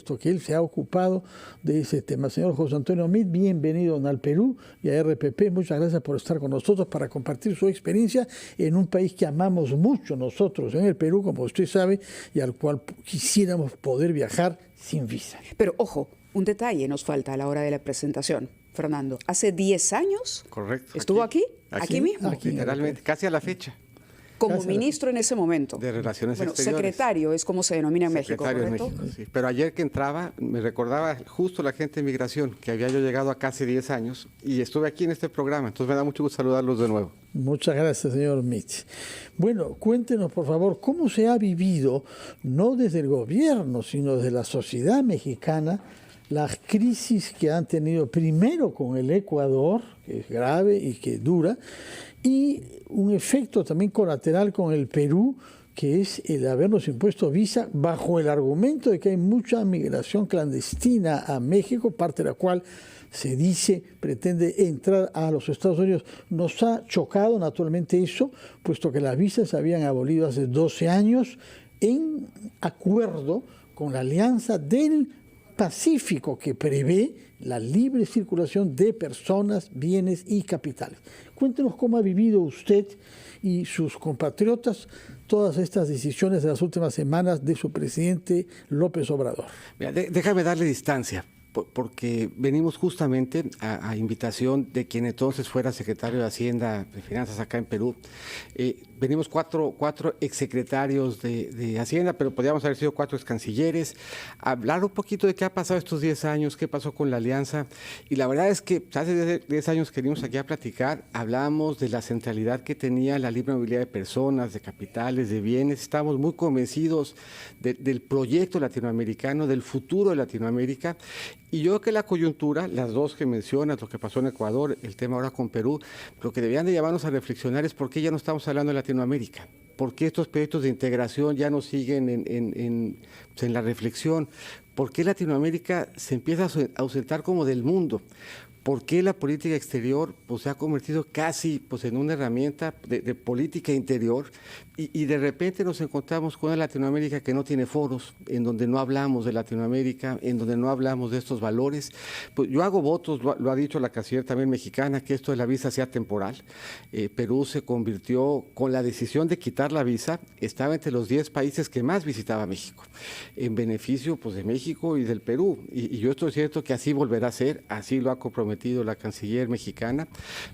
puesto que él se ha ocupado de ese tema. Señor José Antonio Meade, bienvenido al Perú y a RPP. Muchas gracias por estar con nosotros para compartir su experiencia en un país que amamos mucho nosotros en el Perú, como usted sabe, y al cual quisiéramos poder viajar sin visa. Pero ojo, un detalle nos falta a la hora de la presentación, Fernando. Hace 10 años. Correcto. ¿Estuvo aquí mismo? Aquí, Literalmente, casi a la fecha. Como ministro en ese momento. De Relaciones Exteriores. Secretario es como se denomina en México, Secretario ¿correcto? en México, sí. Pero ayer que entraba, me recordaba justo la gente de migración, que había yo llegado acá hace 10 años y estuve aquí en este programa. Entonces me da mucho gusto saludarlos de nuevo. Muchas gracias, señor Meade. Bueno, cuéntenos, por favor, cómo se ha vivido, no desde el gobierno, sino desde la sociedad mexicana, las crisis que han tenido primero con el Ecuador, que es grave y que dura, y un efecto también colateral con el Perú, que es el habernos impuesto visa bajo el argumento de que hay mucha migración clandestina a México, parte de la cual se dice pretende entrar a los Estados Unidos. Nos ha chocado naturalmente eso, puesto que las visas se habían abolido hace 12 años en acuerdo con la Alianza del Pacífico, que prevé la libre circulación de personas, bienes y capitales. Cuéntenos cómo ha vivido usted y sus compatriotas todas estas decisiones de las últimas semanas de su presidente López Obrador. Mira, déjame darle distancia, porque venimos justamente a invitación de quien entonces fuera secretario de Hacienda de Finanzas acá en Perú. Venimos cuatro exsecretarios de Hacienda, pero podríamos haber sido 4 excancilleres, hablar un poquito de qué ha pasado estos 10 años, qué pasó con la alianza. Y la verdad es que hace 10 años que venimos aquí a platicar, hablábamos de la centralidad que tenía la libre movilidad de personas, de capitales, de bienes. Estábamos muy convencidos del proyecto latinoamericano, del futuro de Latinoamérica. Y yo creo que la coyuntura, las dos que mencionas, lo que pasó en Ecuador, el tema ahora con Perú, lo que deberían de llevarnos a reflexionar es por qué ya no estamos hablando de Latinoamérica, por qué estos proyectos de integración ya no siguen en la reflexión, por qué Latinoamérica se empieza a ausentar como del mundo. ¿Por qué la política exterior se ha convertido casi en una herramienta de política interior? Y de repente nos encontramos con una Latinoamérica que no tiene foros, en donde no hablamos de Latinoamérica, en donde no hablamos de estos valores. Pues yo hago votos, lo ha dicho la canciller también mexicana, que esto de la visa sea temporal. Perú se convirtió, con la decisión de quitar la visa, estaba entre los 10 países que más visitaba México, en beneficio de México y del Perú. Y yo estoy cierto que así volverá a ser, así lo ha comprometido la canciller mexicana,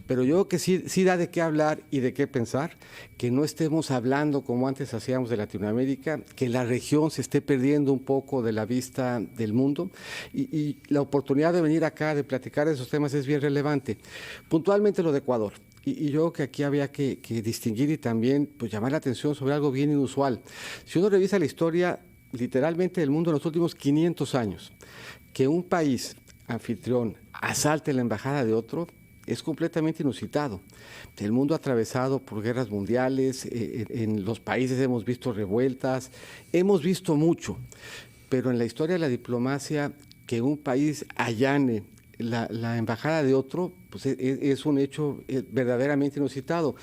pero yo creo que sí da de qué hablar y de qué pensar, que no estemos hablando como antes hacíamos de Latinoamérica, que la región se esté perdiendo un poco de la vista del mundo y la oportunidad de venir acá, de platicar de esos temas es bien relevante. Puntualmente lo de Ecuador. Y yo creo que aquí había que distinguir y también llamar la atención sobre algo bien inusual. Si uno revisa la historia literalmente del mundo en los últimos 500 años, que un país anfitrión asalte la embajada de otro, es completamente inusitado. El mundo atravesado por guerras mundiales, en los países hemos visto revueltas, hemos visto mucho, pero en la historia de la diplomacia, que un país allane la embajada de otro, es un hecho verdaderamente inusitado.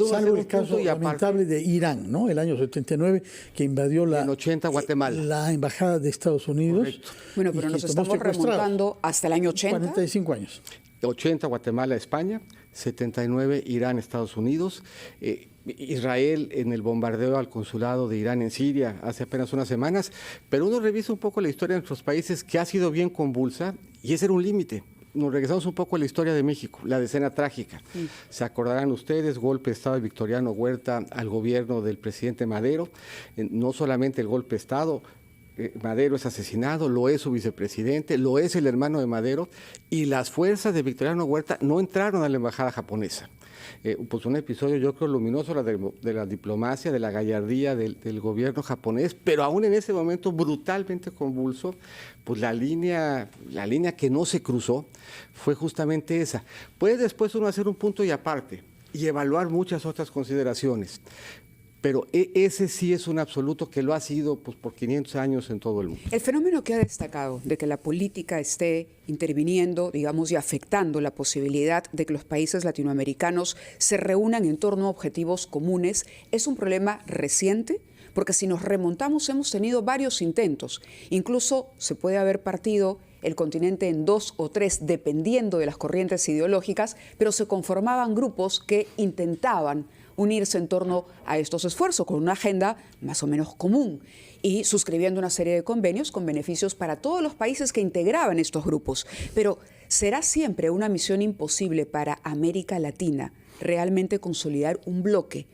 Salvo el caso lamentable de Irán, ¿no? El año 79, que invadió en 80 Guatemala. La embajada de Estados Unidos. Correcto. Bueno, pero nos estamos remontando hasta el año 80. 45 años. 80 Guatemala, España, 79 Irán, Estados Unidos, Israel en el bombardeo al consulado de Irán en Siria hace apenas unas semanas, pero uno revisa un poco la historia de nuestros países, que ha sido bien convulsa, y ese era un límite. Nos regresamos un poco a la historia de México, la decena trágica. Se acordarán ustedes, golpe de Estado de Victoriano Huerta al gobierno del presidente Madero, no solamente el golpe de Estado, Madero es asesinado, lo es su vicepresidente, lo es el hermano de Madero, y las fuerzas de Victoriano Huerta no entraron a la embajada japonesa. Un episodio yo creo luminoso de la diplomacia, de la gallardía del gobierno japonés, pero aún en ese momento brutalmente convulso, la línea que no se cruzó fue justamente esa. Puede después uno hacer un punto y aparte y evaluar muchas otras consideraciones, pero ese sí es un absoluto, que lo ha sido por 500 años en todo el mundo. El fenómeno que ha destacado de que la política esté interviniendo, digamos, y afectando la posibilidad de que los países latinoamericanos se reúnan en torno a objetivos comunes, ¿es un problema reciente? porque si nos remontamos hemos tenido varios intentos. Incluso se puede haber partido el continente en 2 o 3, dependiendo de las corrientes ideológicas, pero se conformaban grupos que intentaban unirse en torno a estos esfuerzos con una agenda más o menos común y suscribiendo una serie de convenios con beneficios para todos los países que integraban estos grupos. Pero ¿será siempre una misión imposible para América Latina realmente consolidar un bloque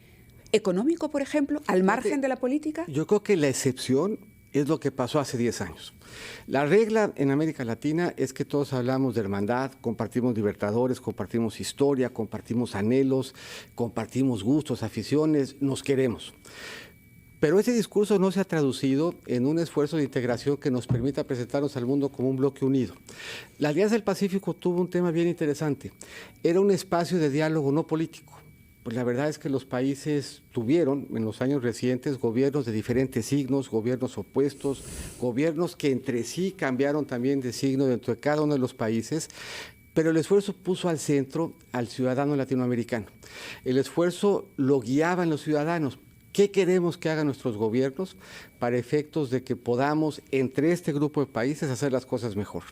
económico, por ejemplo, al margen de la política? Yo creo que la excepción es lo que pasó hace 10 años. La regla en América Latina es que todos hablamos de hermandad, compartimos libertadores, compartimos historia, compartimos anhelos, compartimos gustos, aficiones, nos queremos. Pero ese discurso no se ha traducido en un esfuerzo de integración que nos permita presentarnos al mundo como un bloque unido. La Alianza del Pacífico tuvo un tema bien interesante. Era un espacio de diálogo no político. Pues la verdad es que los países tuvieron en los años recientes gobiernos de diferentes signos, gobiernos opuestos, gobiernos que entre sí cambiaron también de signo dentro de cada uno de los países, pero el esfuerzo puso al centro al ciudadano latinoamericano. El esfuerzo lo guiaban los ciudadanos. ¿Qué queremos que hagan nuestros gobiernos para efectos de que podamos, entre este grupo de países, hacer las cosas mejor?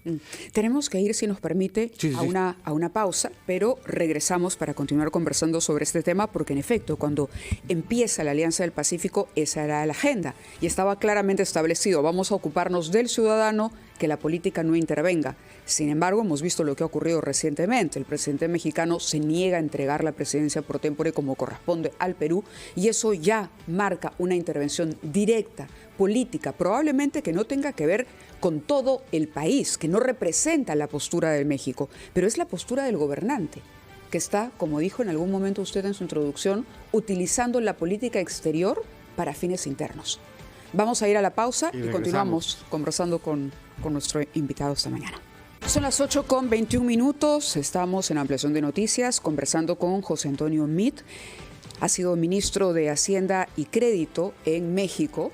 Tenemos que ir, si nos permite, a una pausa, pero regresamos para continuar conversando sobre este tema, porque en efecto, cuando empieza la Alianza del Pacífico, esa era la agenda y estaba claramente establecido: vamos a ocuparnos del ciudadano, que la política no intervenga. Sin embargo, hemos visto lo que ha ocurrido recientemente. El presidente mexicano se niega a entregar la presidencia pro tempore como corresponde al Perú, y eso ya marca una intervención directa, política, probablemente que no tenga que ver con todo el país, que no representa la postura de México, pero es la postura del gobernante, que está, como dijo en algún momento usted en su introducción, utilizando la política exterior para fines internos. Vamos a ir a la pausa y continuamos conversando con nuestro invitado esta mañana. Son las 8:21. Estamos en Ampliación de Noticias conversando con José Antonio Meade. Ha sido ministro de Hacienda y Crédito en México.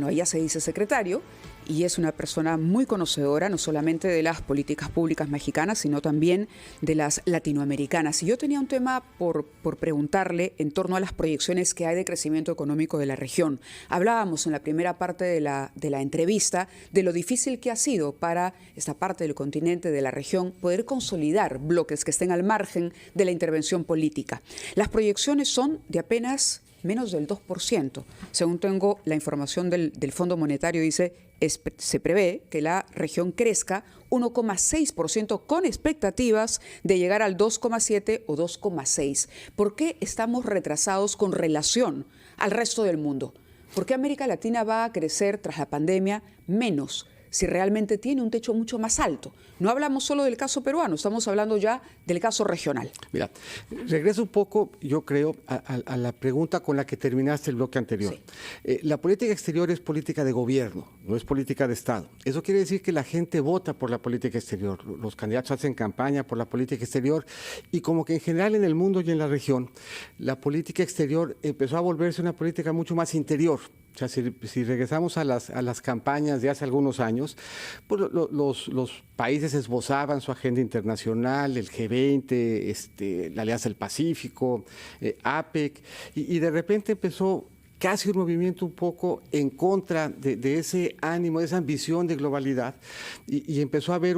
Allá se dice secretario, y es una persona muy conocedora no solamente de las políticas públicas mexicanas, sino también de las latinoamericanas. Y yo tenía un tema por preguntarle en torno a las proyecciones que hay de crecimiento económico de la región. Hablábamos en la primera parte de la entrevista de lo difícil que ha sido para esta parte del continente, de la región, poder consolidar bloques que estén al margen de la intervención política. Las proyecciones son de apenas menos del 2%. Según tengo la información del Fondo Monetario, se prevé que la región crezca 1,6% con expectativas de llegar al 2,7 o 2,6. ¿Por qué estamos retrasados con relación al resto del mundo? ¿Por qué América Latina va a crecer tras la pandemia menos, si realmente tiene un techo mucho más alto? No hablamos solo del caso peruano, estamos hablando ya del caso regional. Mira, regreso un poco, yo creo, a la pregunta con la que terminaste el bloque anterior. Sí. La política exterior es política de gobierno, no es política de Estado. Eso quiere decir que la gente vota por la política exterior, los candidatos hacen campaña por la política exterior, y como que en general en el mundo y en la región, la política exterior empezó a volverse una política mucho más interior. O sea, si regresamos a las campañas de hace algunos años, pues los países esbozaban su agenda internacional, el G20, la Alianza del Pacífico, APEC, y de repente empezó casi un movimiento un poco en contra de ese ánimo, de esa ambición de globalidad, y empezó a haber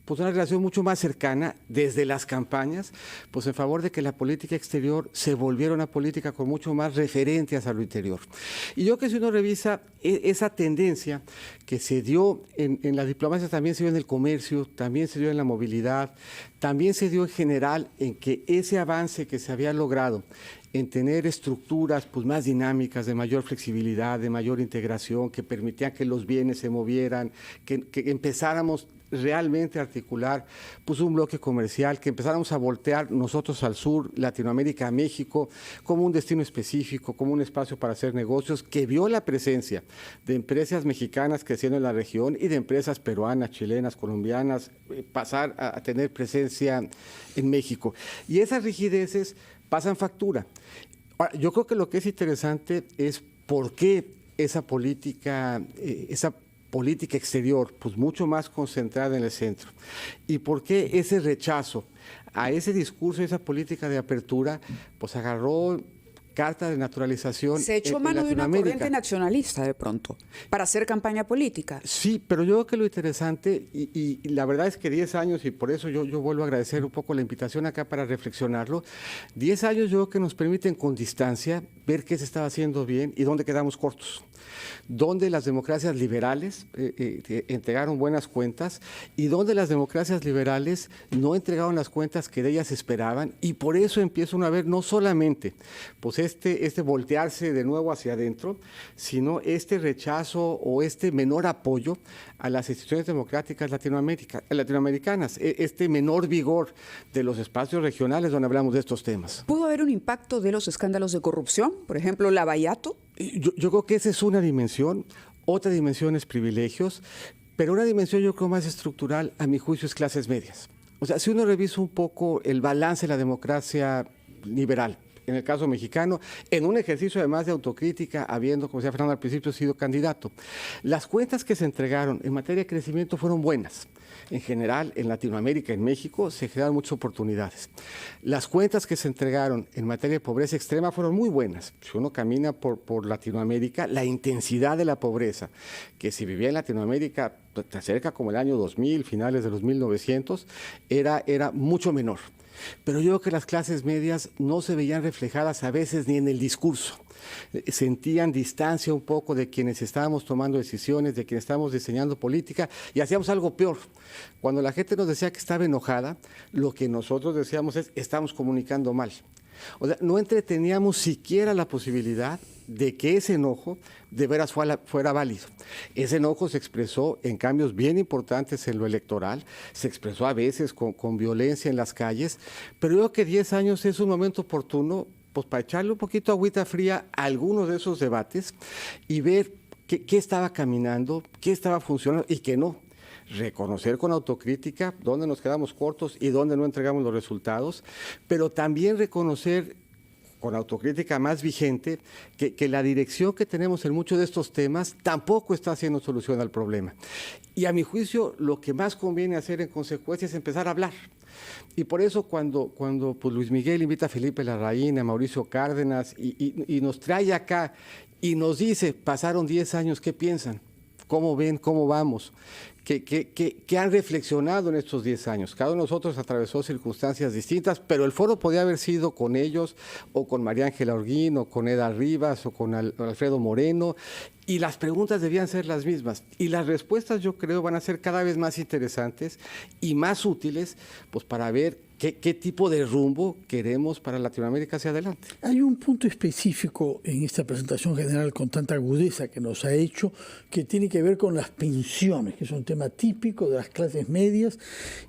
pues una relación mucho más cercana desde las campañas, pues en favor de que la política exterior se volviera una política con mucho más referencias a lo interior. Y yo creo que si uno revisa esa tendencia que se dio en la diplomacia, también se dio en el comercio, también se dio en la movilidad, también se dio en general en que ese avance que se había logrado en tener estructuras pues, más dinámicas, de mayor flexibilidad, de mayor integración, que permitían que los bienes se movieran, que empezáramos realmente a articular pues, un bloque comercial, que empezáramos a voltear nosotros al sur, Latinoamérica, a México, como un destino específico, como un espacio para hacer negocios, que vio la presencia de empresas mexicanas creciendo en la región y de empresas peruanas, chilenas, colombianas, pasar a tener presencia en México. Y esas rigideces pasan factura. Ahora, yo creo que lo que es interesante es por qué esa política exterior, pues mucho más concentrada en el centro, y por qué ese rechazo a ese discurso, esa política de apertura, pues agarró carta de naturalización. Se echó mano de una corriente nacionalista de pronto, para hacer campaña política. Sí, pero yo creo que lo interesante, y la verdad es que 10 años, y por eso yo vuelvo a agradecer un poco la invitación acá para reflexionarlo, 10 años yo creo que nos permiten con distancia ver qué se estaba haciendo bien y dónde quedamos cortos. Donde las democracias liberales entregaron buenas cuentas y donde las democracias liberales no entregaron las cuentas que de ellas esperaban, y por eso empieza uno a ver no solamente pues este voltearse de nuevo hacia adentro, sino este rechazo o este menor apoyo a las instituciones democráticas latinoamericanas, este menor vigor de los espacios regionales donde hablamos de estos temas. ¿Pudo haber un impacto de los escándalos de corrupción? Por ejemplo, Lavallato. Yo creo que esa es una dimensión, otra dimensión es privilegios, pero una dimensión yo creo más estructural, a mi juicio, es clases medias. O sea, si uno revisa un poco el balance de la democracia liberal, en el caso mexicano, en un ejercicio además de autocrítica, habiendo, como decía Fernando al principio, sido candidato, las cuentas que se entregaron en materia de crecimiento fueron buenas. En general, en Latinoamérica, en México, se generaron muchas oportunidades. Las cuentas que se entregaron en materia de pobreza extrema fueron muy buenas. Si uno camina por Latinoamérica, la intensidad de la pobreza, que se vivía en Latinoamérica cerca como el año 2000, finales de los 1900, era mucho menor. Pero yo creo que las clases medias no se veían reflejadas a veces ni en el discurso. Sentían distancia un poco de quienes estábamos tomando decisiones, de quienes estábamos diseñando política, y hacíamos algo peor. Cuando la gente nos decía que estaba enojada, lo que nosotros decíamos es, estamos comunicando mal. O sea, no entreteníamos siquiera la posibilidad de que ese enojo de veras fuera válido. Ese enojo se expresó en cambios bien importantes en lo electoral, se expresó a veces con violencia en las calles, pero yo creo que 10 años es un momento oportuno pues para echarle un poquito agüita fría a algunos de esos debates y ver qué estaba caminando, qué estaba funcionando y qué no. Reconocer con autocrítica dónde nos quedamos cortos y dónde no entregamos los resultados, pero también reconocer con autocrítica más vigente que la dirección que tenemos en muchos de estos temas tampoco está haciendo solución al problema. Y a mi juicio, lo que más conviene hacer en consecuencia es empezar a hablar. Y por eso cuando pues Luis Miguel invita a Felipe Larraín, a Mauricio Cárdenas y nos trae acá y nos dice, pasaron 10 años, ¿qué piensan? ¿Cómo ven? ¿Cómo vamos? ¿Qué han reflexionado en estos 10 años? Cada uno de nosotros atravesó circunstancias distintas, pero el foro podía haber sido con ellos, o con María Ángela Holguín, o con Eda Rivas, o con Alfredo Moreno, y las preguntas debían ser las mismas. Y las respuestas, yo creo, van a ser cada vez más interesantes y más útiles, pues para ver qué tipo de rumbo queremos para Latinoamérica hacia adelante. Hay un punto específico en esta presentación general con tanta agudeza que nos ha hecho, que tiene que ver con las pensiones, que es un tema típico de las clases medias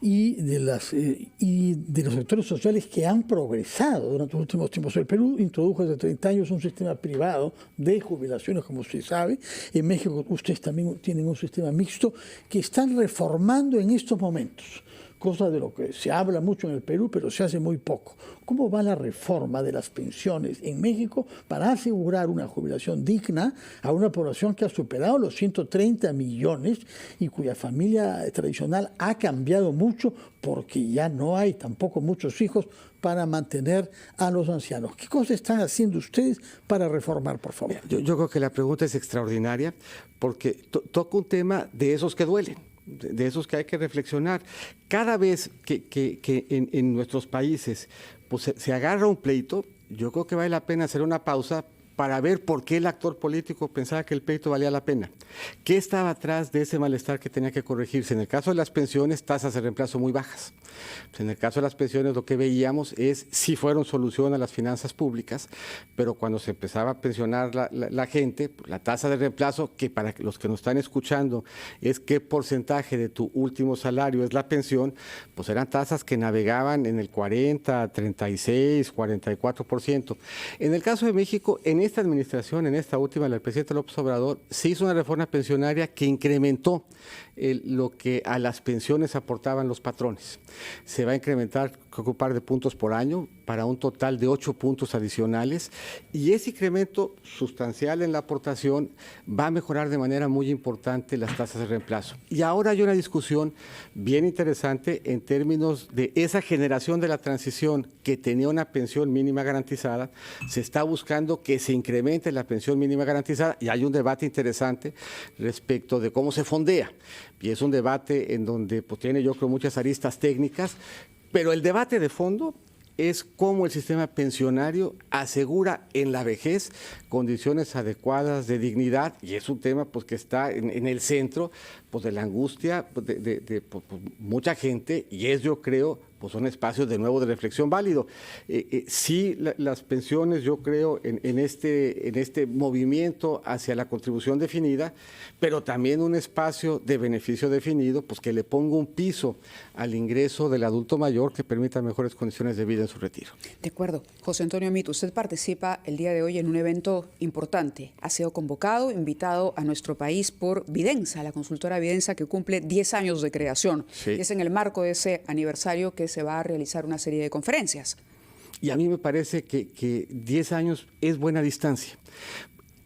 y de los sectores sociales que han progresado durante los últimos tiempos. El Perú introdujo hace 30 años un sistema privado de jubilaciones, como usted sabe. En México ustedes también tienen un sistema mixto que están reformando en estos momentos, cosa de lo que se habla mucho en el Perú, pero se hace muy poco. ¿Cómo va la reforma de las pensiones en México para asegurar una jubilación digna a una población que ha superado los 130 millones y cuya familia tradicional ha cambiado mucho porque ya no hay tampoco muchos hijos para mantener a los ancianos? ¿Qué cosas están haciendo ustedes para reformar, por favor? Yo creo que la pregunta es extraordinaria porque toca un tema de esos que duelen, de esos que hay que reflexionar. Cada vez que en nuestros países pues, se agarra un pleito, yo creo que vale la pena hacer una pausa para ver por qué el actor político pensaba que el pleito valía la pena. ¿Qué estaba atrás de ese malestar que tenía que corregirse? En el caso de las pensiones, tasas de reemplazo muy bajas. En el caso de las pensiones, lo que veíamos es sí fueron solución a las finanzas públicas, pero cuando se empezaba a pensionar la gente, la tasa de reemplazo, que para los que nos están escuchando es qué porcentaje de tu último salario es la pensión, pues eran tasas que navegaban en el 40, 36, 44%. En el caso de México, en esta administración, en esta última, la del presidente López Obrador, se hizo una reforma pensionaria que incrementó lo que a las pensiones aportaban los patrones. Se va a incrementar que ocupar de puntos por año para un total de 8 puntos adicionales, y ese incremento sustancial en la aportación va a mejorar de manera muy importante las tasas de reemplazo. Y ahora hay una discusión bien interesante en términos de esa generación de la transición que tenía una pensión mínima garantizada. Se está buscando que se incremente la pensión mínima garantizada y hay un debate interesante respecto de cómo se fondea. Y es un debate en donde pues, tiene yo creo muchas aristas técnicas, pero el debate de fondo es cómo el sistema pensionario asegura en la vejez condiciones adecuadas de dignidad, y es un tema pues, que está en el centro pues, de la angustia pues, de mucha gente, y es, yo creo, pues son espacios de nuevo de reflexión válido. Sí, las pensiones, yo creo, en este movimiento hacia la contribución definida, pero también un espacio de beneficio definido, pues que le ponga un piso al ingreso del adulto mayor que permita mejores condiciones de vida en su retiro. De acuerdo. José Antonio Mito, usted participa el día de hoy en un evento importante. Ha sido convocado, invitado a nuestro país por Vidensa, la consultora Vidensa, que cumple 10 años de creación. Sí. Y es en el marco de ese aniversario que se va a realizar una serie de conferencias. Y a mí me parece que 10 años es buena distancia,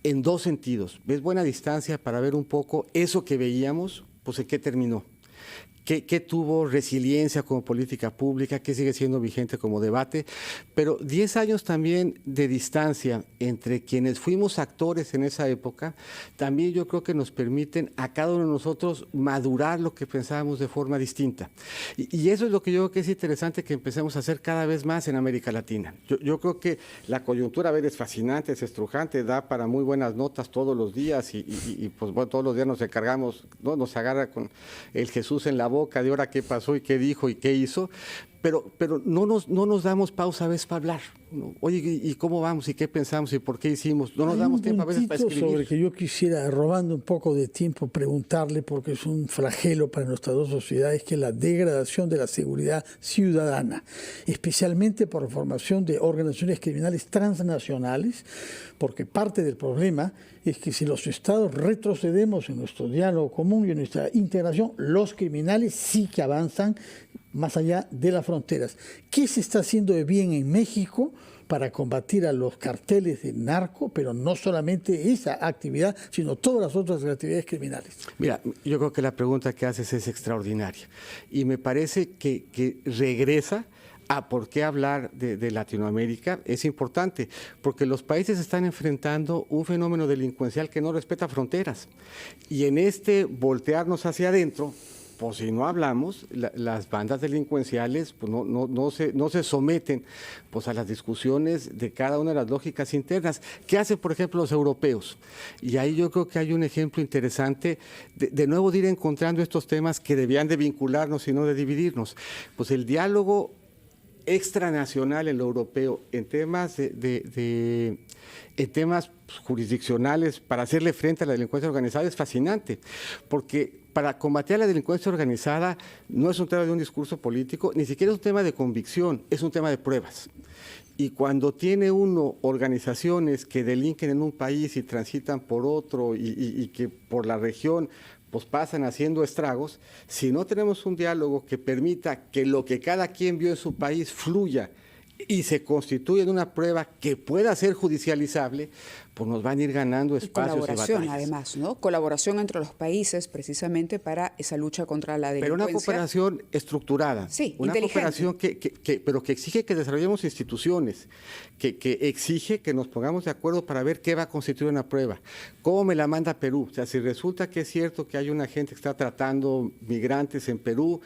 en dos sentidos. Es buena distancia para ver un poco eso que veíamos, pues en qué terminó. ¿Qué tuvo resiliencia como política pública? ¿Qué sigue siendo vigente como debate? Pero 10 años también de distancia entre quienes fuimos actores en esa época, también yo creo que nos permiten a cada uno de nosotros madurar lo que pensábamos de forma distinta. Y eso es lo que yo creo que es interesante que empecemos a hacer cada vez más en América Latina. Yo creo que la coyuntura, a ver, es fascinante, es estrujante, da para muy buenas notas todos los días y pues bueno, todos los días nos encargamos, ¿no? Nos agarra con el Jesús en la boca de ahora qué pasó y qué dijo y qué hizo, pero no nos damos pausa a veces para hablar, ¿no? Oye, ¿y cómo vamos? ¿Y qué pensamos? ¿Y por qué hicimos? No nos damos tiempo a veces para escribir. Sobre que yo quisiera, robando un poco de tiempo, preguntarle, porque es un flagelo para nuestras dos sociedades, que es la degradación de la seguridad ciudadana, especialmente por la formación de organizaciones criminales transnacionales, porque parte del problema es que si los estados retrocedemos en nuestro diálogo común y en nuestra integración, los criminales sí que avanzan más allá de las fronteras. ¿Qué se está haciendo de bien en México para combatir a los carteles de narco, pero no solamente esa actividad, sino todas las otras actividades criminales? Mira, yo creo que la pregunta que haces es extraordinaria y me parece que regresa a por qué hablar de Latinoamérica. Es importante, porque los países están enfrentando un fenómeno delincuencial que no respeta fronteras. Y en este voltearnos hacia adentro, pues si no hablamos, las bandas delincuenciales pues no se someten pues a las discusiones de cada una de las lógicas internas. ¿Qué hacen, por ejemplo, los europeos? Y ahí yo creo que hay un ejemplo interesante de nuevo de ir encontrando estos temas que debían de vincularnos y no de dividirnos. Pues el diálogo extranacional en lo europeo en temas en temas jurisdiccionales para hacerle frente a la delincuencia organizada es fascinante, porque para combatir a la delincuencia organizada no es un tema de un discurso político, ni siquiera es un tema de convicción, es un tema de pruebas. Y cuando tiene uno organizaciones que delinquen en un país y transitan por otro y que por la región pues pasan haciendo estragos, si no tenemos un diálogo que permita que lo que cada quien vio en su país fluya y se constituye en una prueba que pueda ser judicializable, pues nos van a ir ganando espacios y batallas. Colaboración, además, ¿no? Colaboración entre los países precisamente para esa lucha contra la delincuencia. Pero una cooperación estructurada. Sí, una cooperación pero que exige que desarrollemos instituciones, que exige que nos pongamos de acuerdo para ver qué va a constituir una prueba. ¿Cómo me la manda Perú? O sea, si resulta que es cierto que hay una gente que está tratando migrantes en Perú,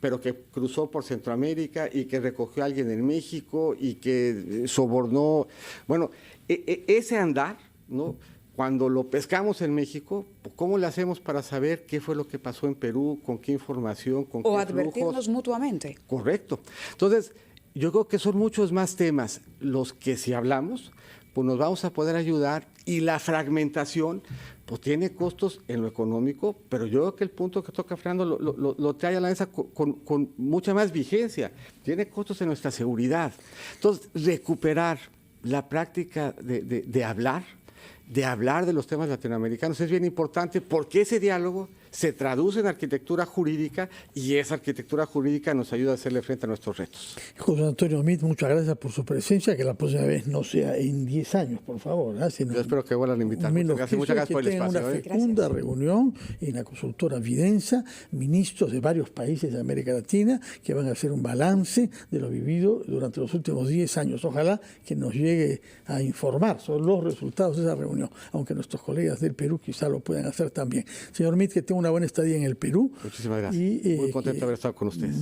pero que cruzó por Centroamérica y que recogió a alguien en México y que sobornó. Bueno, ese andar, ¿no? Cuando lo pescamos en México, ¿cómo le hacemos para saber qué fue lo que pasó en Perú, con qué información, con qué flujos? O advertirnos mutuamente. Correcto. Entonces, yo creo que son muchos más temas los que si hablamos, pues nos vamos a poder ayudar, y la fragmentación pues tiene costos en lo económico, pero yo creo que el punto que toca Fernando lo trae a la mesa con mucha más vigencia. Tiene costos en nuestra seguridad. Entonces, recuperar la práctica de hablar de los temas latinoamericanos es bien importante, porque ese diálogo se traduce en arquitectura jurídica y esa arquitectura jurídica nos ayuda a hacerle frente a nuestros retos. José Antonio Meade, muchas gracias por su presencia, que la próxima vez no sea en 10 años, por favor. Yo espero que vuelvan a invitarme. Muchas gracias por el espacio. Una fecunda reunión en la consultora Videnza, ministros de varios países de América Latina, que van a hacer un balance de lo vivido durante los últimos 10 años. Ojalá que nos llegue a informar sobre los resultados de esa reunión, aunque nuestros colegas del Perú quizá lo puedan hacer también. Señor Meade, que tenga una buena estadía en el Perú. Muchísimas gracias. Muy contento de haber estado con ustedes.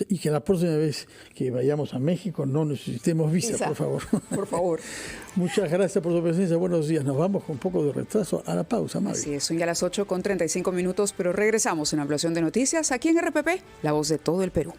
Y que la próxima vez que vayamos a México no necesitemos visa, por favor. Por favor. Muchas gracias por su presencia. Buenos días. Nos vamos con un poco de retraso a la pausa, Mavi. Así es, son ya las 8:35, pero regresamos en Ampliación de Noticias aquí en RPP, la voz de todo el Perú.